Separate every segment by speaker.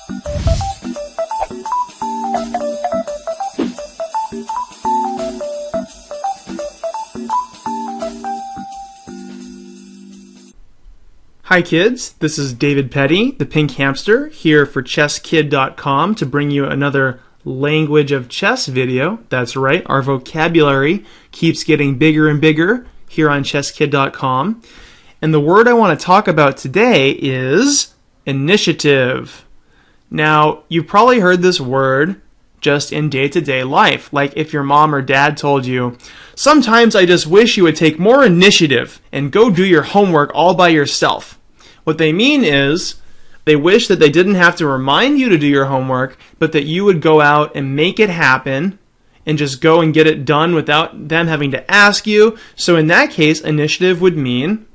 Speaker 1: Hi kids, this is David Petty, the Pink Hamster, here for ChessKid.com to bring you another Language of Chess video. That's right, our vocabulary keeps getting bigger and bigger here on ChessKid.com. And the word I want to talk about today is initiative. Now, you've probably heard this word just in day-to-day life. Like if your mom or dad told you, sometimes I just wish you would take more initiative and go do your homework all by yourself. What they mean is they wish that they didn't have to remind you to do your homework, but that you would go out and make it happen and just go and get it done without them having to ask you. So in that case, initiative would mean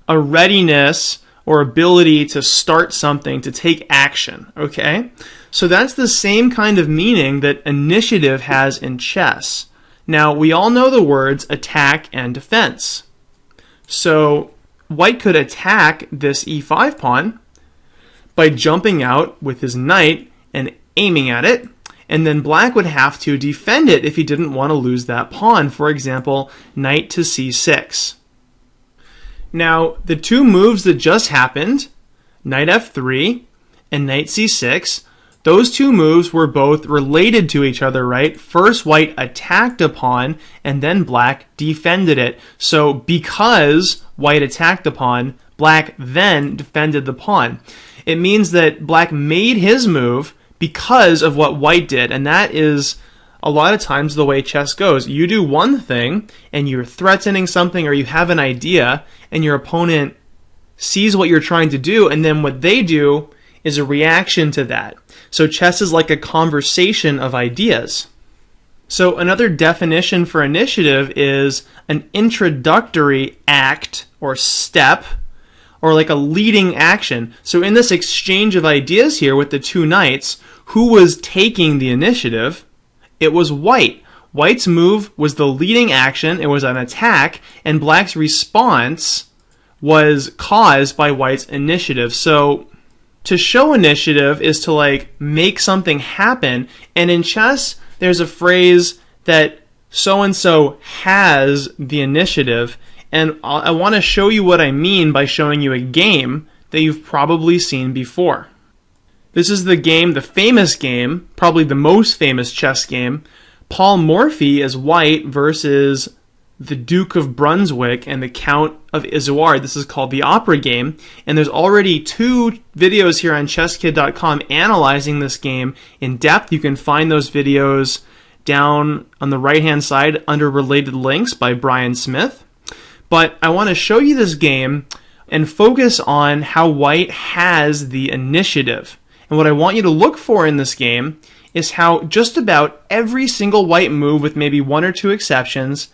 Speaker 1: a readiness or ability to start something, to take action, okay? So that's the same kind of meaning that initiative has in chess. Now, we all know the words attack and defense. So White could attack this e5 pawn by jumping out with his knight and aiming at it, and then Black would have to defend it if he didn't want to lose that pawn. For example, knight to c6. Now, the two moves that just happened, knight f3 and knight c6, those two moves were both related to each other, right? First, White attacked a pawn, and then Black defended it. So because White attacked the pawn, Black then defended the pawn. It means that Black made his move because of what White did, and that is a lot of times the way chess goes. You do one thing, and you're threatening something, or you have an idea, and your opponent sees what you're trying to do, and then what they do is a reaction to that. So chess is like a conversation of ideas. So another definition for initiative is an introductory act or step, or like a leading action. So in this exchange of ideas here with the two knights, who was taking the initiative? It was White. White's move was the leading action, it was an attack, and Black's response was caused by White's initiative. So to show initiative is to like make something happen, and in chess there's a phrase that so-and-so has the initiative, and I want to show you what I mean by showing you a game that you've probably seen before. This is the game, the famous game, probably the most famous chess game, Paul Morphy as White versus the Duke of Brunswick and the Count of Izoard. This is called the Opera Game, and there's already 2 videos here on ChessKid.com analyzing this game in depth. You can find those videos down on the right-hand side under related links by Brian Smith. But I want to show you this game and focus on how White has the initiative. And what I want you to look for in this game is how just about every single White move, with maybe 1 or 2 exceptions,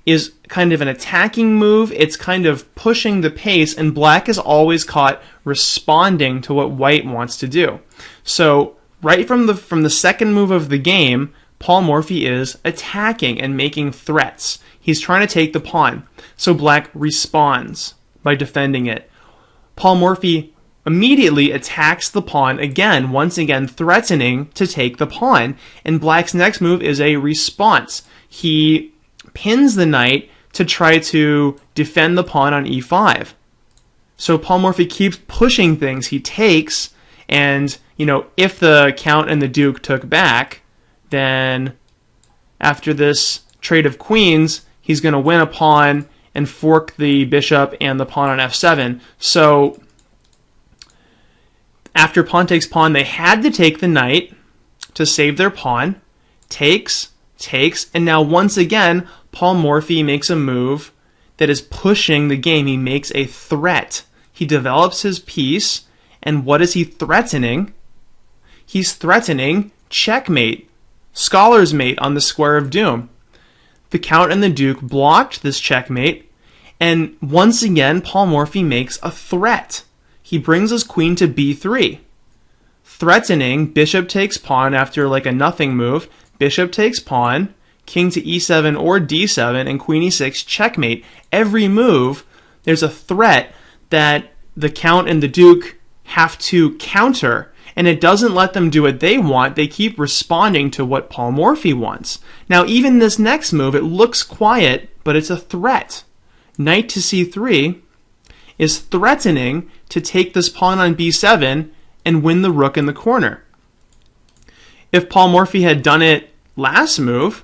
Speaker 1: is kind of an attacking move. It's kind of pushing the pace, and Black is always caught responding to what White wants to do. So right from the second move of the game, Paul Morphy is attacking and making threats. He's trying to take the pawn. So Black responds by defending it. Paul Morphy immediately attacks the pawn again, once again threatening to take the pawn. And Black's next move is a response. He pins the knight to try to defend the pawn on e5. So Paul Morphy keeps pushing things. He takes, and if the Count and the Duke took back, then after this trade of queens, he's going to win a pawn and fork the bishop and the pawn on f7. So after pawn takes pawn, they had to take the knight to save their pawn. Takes, and now once again, Paul Morphy makes a move that is pushing the game. He makes a threat. He develops his piece, and what is he threatening? He's threatening checkmate, scholar's mate on the square of doom. The Count and the Duke blocked this checkmate, and once again, Paul Morphy makes a threat. He brings his queen to b3, threatening bishop takes pawn after like a nothing move, bishop takes pawn, king to e7 or d7, and queen e6, checkmate. Every move, there's a threat that the Count and the Duke have to counter, and it doesn't let them do what they want. They keep responding to what Paul Morphy wants. Now, even this next move, it looks quiet, but it's a threat. Knight to c3 is threatening to take this pawn on b7 and win the rook in the corner. If Paul Morphy had done it last move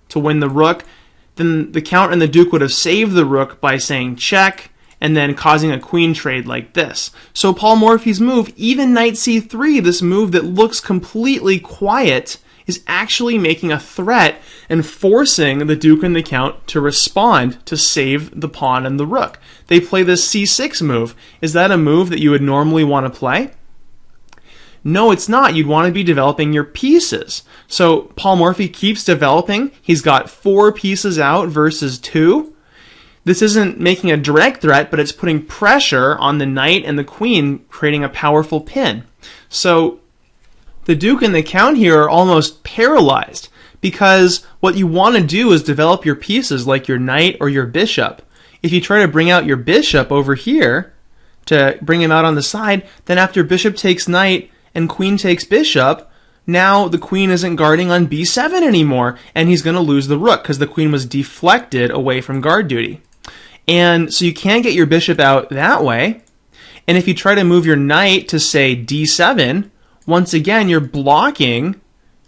Speaker 1: to win the rook, then the count and the duke would have saved the rook by saying check and then causing a queen trade like this. So Paul Morphy's move, even knight c3, this move that looks completely quiet, is actually making a threat and forcing the duke and the count to respond to save the pawn and the rook. They play this c6 move. Is that a move that you would normally want to play? No, it's not. You'd want to be developing your pieces. So Paul Morphy keeps developing. He's got 4 pieces out versus 2. This isn't making a direct threat, but it's putting pressure on the knight and the queen, creating a powerful pin. So the duke and the count here are almost paralyzed, because what you want to do is develop your pieces like your knight or your bishop. If you try to bring out your bishop over here to bring him out on the side, then after bishop takes knight and queen takes bishop, now the queen isn't guarding on b7 anymore, and he's going to lose the rook because the queen was deflected away from guard duty. And so you can't get your bishop out that way. And if you try to move your knight to, say, d7, once again, you're blocking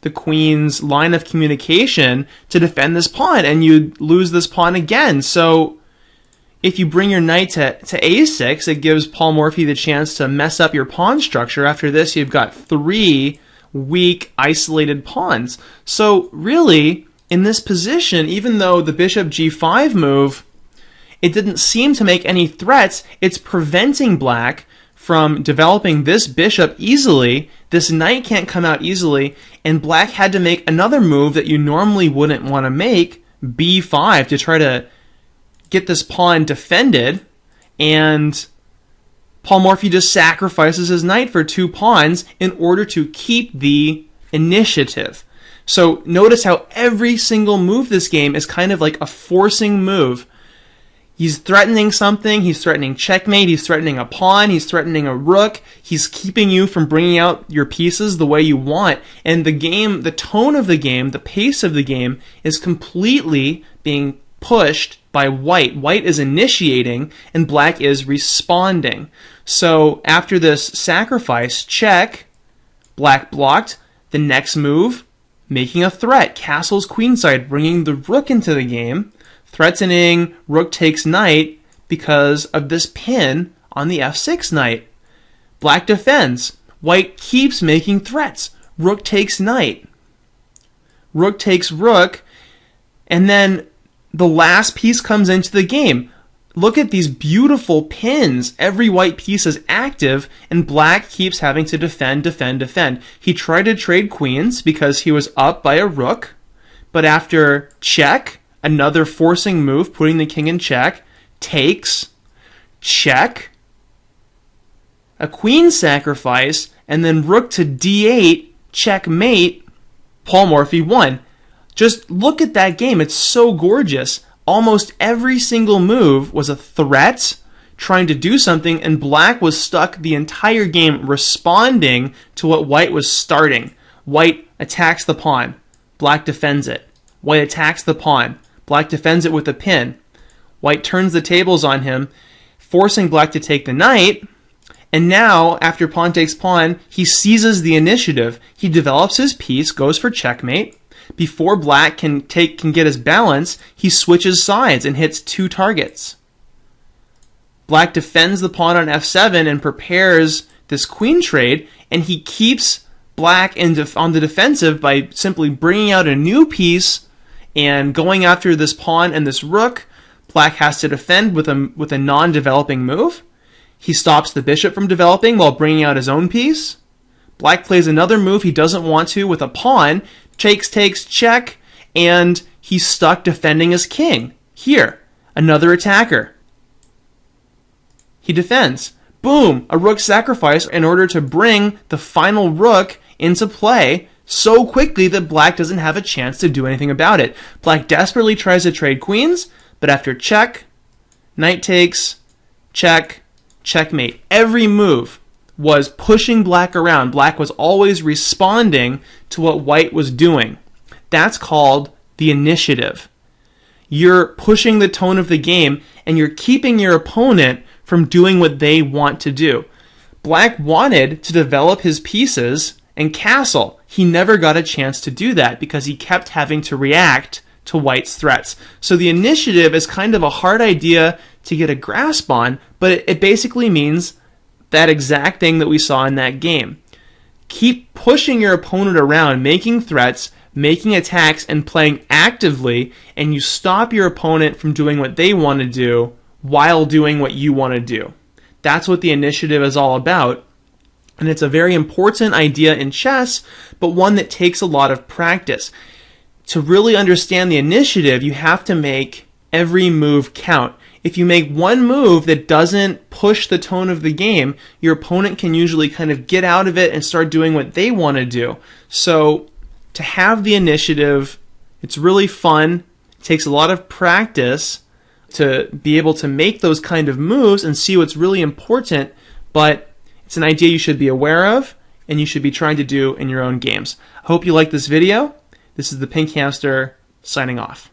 Speaker 1: the queen's line of communication to defend this pawn, and you lose this pawn again. So if you bring your knight to a6, it gives Paul Morphy the chance to mess up your pawn structure. After this, you've got 3 weak, isolated pawns. So really, in this position, even though the bishop g5 move, it didn't seem to make any threats, it's preventing black from developing this bishop easily. This knight can't come out easily, and black had to make another move that you normally wouldn't want to make, b5, to try to get this pawn defended, and Paul Morphy just sacrifices his knight for 2 pawns in order to keep the initiative. So notice how every single move this game is kind of like a forcing move. He's threatening something, he's threatening checkmate, he's threatening a pawn, he's threatening a rook, he's keeping you from bringing out your pieces the way you want, and the game, the tone of the game, the pace of the game is completely being pushed by white. White is initiating and black is responding. So after this sacrifice, check, black blocked. The next move, making a threat, castles queenside, bringing the rook into the game, threatening rook takes knight because of this pin on the f6 knight. Black defends. White keeps making threats. Rook takes knight. Rook takes rook, and then the last piece comes into the game. Look at these beautiful pins. Every white piece is active, and black keeps having to defend, defend, defend. He tried to trade queens because he was up by a rook, but after check, another forcing move, putting the king in check, takes, check, a queen sacrifice, and then rook to d8, checkmate, Paul Morphy won. Just look at that game. It's so gorgeous. Almost every single move was a threat, trying to do something, and black was stuck the entire game responding to what white was starting. White attacks the pawn. Black defends it. White attacks the pawn. Black defends it with a pin. White turns the tables on him, forcing black to take the knight. And now, after pawn takes pawn, he seizes the initiative. He develops his piece, goes for checkmate. Before black can get his balance, he switches sides and hits 2 targets. Black defends the pawn on f7 and prepares this queen trade, and he keeps black on the defensive by simply bringing out a new piece and going after this pawn and this rook. Black has to defend with a non-developing move. He stops the bishop from developing while bringing out his own piece. Black plays another move he doesn't want to with a pawn, takes, check, and he's stuck defending his king. Here, another attacker. He defends. Boom, a rook sacrifice in order to bring the final rook into play so quickly that black doesn't have a chance to do anything about it. Black desperately tries to trade queens, but after check, knight takes, check, checkmate. Every move was pushing black around. Black was always responding to what white was doing. That's called the initiative. You're pushing the tone of the game, and you're keeping your opponent from doing what they want to do. Black wanted to develop his pieces and castle. He never got a chance to do that because he kept having to react to white's threats. So the initiative is kind of a hard idea to get a grasp on, but it basically means that exact thing that we saw in that game. Keep pushing your opponent around, making threats, making attacks, and playing actively, and you stop your opponent from doing what they want to do while doing what you want to do. That's what the initiative is all about. And it's a very important idea in chess, but one that takes a lot of practice. To really understand the initiative, you have to make every move count. If you make one move that doesn't push the tone of the game, your opponent can usually kind of get out of it and start doing what they want to do. So to have the initiative, it's really fun. It takes a lot of practice to be able to make those kind of moves and see what's really important, but it's an idea you should be aware of and you should be trying to do in your own games. I hope you like this video. This is the Pink Hamster signing off.